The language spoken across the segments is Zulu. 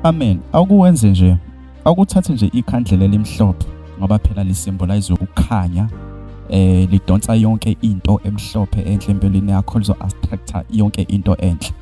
Amen. Akuwenze nje, akuthathe nje ikhandlela elimhlophe ngoba phela lisymbolize ukukhanya, lidonsa yonke into emhlophe enhle empilweni yakho, lizo-attracta yonke into enhle.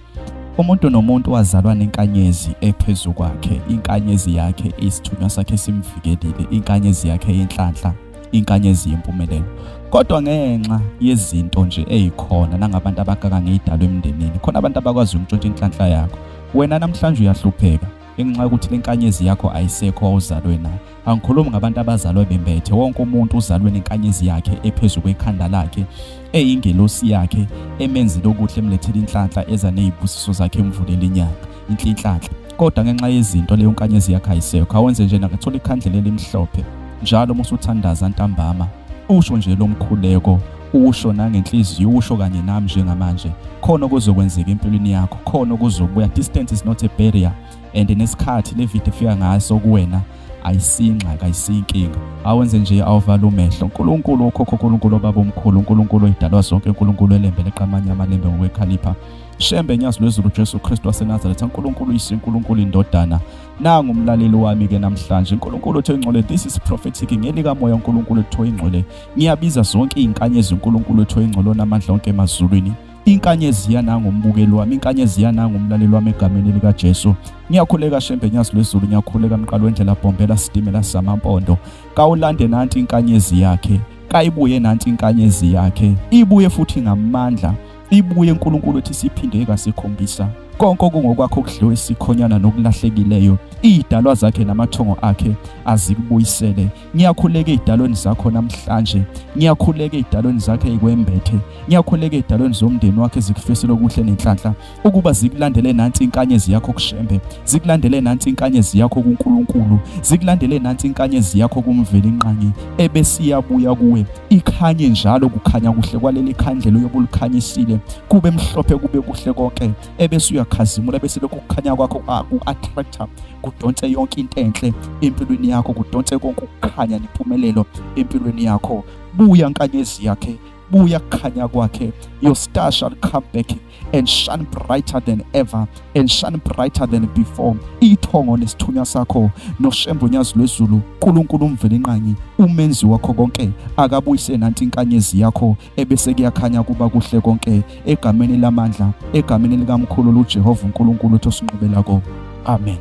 Umuntu nomuntu wazalwa nenkanyezi ephezulu kwakhe, inkanyezi yakhe isithunywa sakhe simvikelile, inkanyezi yakhe yenhlanhla, inkanyezi yempumelelo. Kodwa ngenxa yezinto nje ezikhona nangabantu abagaka ngey'dalwa emndenini, khona abantu abakwazi ukutshontsha inhlanhla yakho. Wena namhlanje uyahlupheka ngenxa yokuthi le nkanyezi yakho ayisekho owuzalwe nayo. Angikhulumi ngabantu abazalwe bembethe, wonke umuntu uzalwe nenkanyezi yakhe ephezulu kwekhanda lakhe, eyingelosi yakhe emenzile okuhle, emlethele inhlanhla eza nezibusiso zakhe, emvulela inyanga inhlanhla. Kodwa ngenxa yezinto leyo nkanyezi yakhe ayisekho. Awenze nje nakathola ikhandlela elimhlophe njalo uma usuthandaza ntambama, usho nje lo mkhuleko, usho nangenhliziyo, usho kanye nami njengamanje, khona okuzokwenzeka empilweni yakho, khona okuzobuya. Distance is not a barrier, and nesikhathi le video efika ngaso kuwena ayisingxaki, ayisiyinkinga. Awenze nje awuvala umehlo. uNkulunkulu okhokho, uNkulunkulu obaba omkhulu, uNkulunkulu oyidalwa zonke, uNkulunkulu elembe leqamanye amalembe ngokwekhalipha, Shembe nyazi lwezulu Jesu Kristu waseNazaretha, uNkulunkulu uyise, uNkulunkulu indodana, nangu umlaleli wami-ke namhlanje. uNkulunkulu othe ingcwele, this is prophetic, ngelikamoya uNkulunkulu ethe ingcwele, ngiyabiza zonke iy'nkanyezi uNkulunkulu ethe ingcwele onamandla onke emazulwini, inkanyezi yanangombukeli wami, inkanyezi yanangomlaleli wami egameni likaJesu. Ngiyakhuleka Shembe nyazi lwezulu, ngiyakhuleka mqalo wendlela Bombela sitimela samampondo, kawulande nanti inkanyezi yakhe, kayibuye nanti inkanyezi yakhe, ibuye futhi ngamandla, ibuye uNkulunkulu ethi siphinde kasikhombisa konke okungokwakho okudliwe isikhonyana nokulahlekileyo, iy'dalwa zakhe namathongo akhe azikubuyisele. Ngiyakhuleka ey'dalweni zakho namhlanje, ngiyakhuleka ey'dalweni zakhe ey'kwembethe, ngiyakhuleka ey'dalweni zomndeni wakhe ezikufisela okuhle nenhlanhla, ukuba zikulandele nansi inkanyezi yakho kuShembe, zikulandele nansi inkanyezi yakho kuNkulunkulu, zikulandele nansi inkanyezi yakho kumveli inqangi, ebesiyabuya kuwe, ikhanye njalo kukhanya kuhle kwaleli khandlela uyobulukhanyisile, kube mhlophe, kube kuhle konke, ebese khazimula, bese lokhu kukhanya kwakho ku-attracta, kudonse yonke into enhle empilweni yakho, kudonse konke ukukhanya nempumelelo empilweni yakho. Buya nkanyezi yakhe, buya kukhanya kwakhe. Your star shall come back and shine brighter than ever, and shine brighter than before. Ithongo nesithunywa sakho noShembe nyazi lwezulu, uNkulunkulu umveli inqangi, umenzi wakho konke, akabuyise nanti inkanyezi yakho, ebese kuyakhanya kuba kuhle konke, egameni lamandla, egameni likaMkhulu uJehova uNkulunkulu othi osinqubela ko. Amen.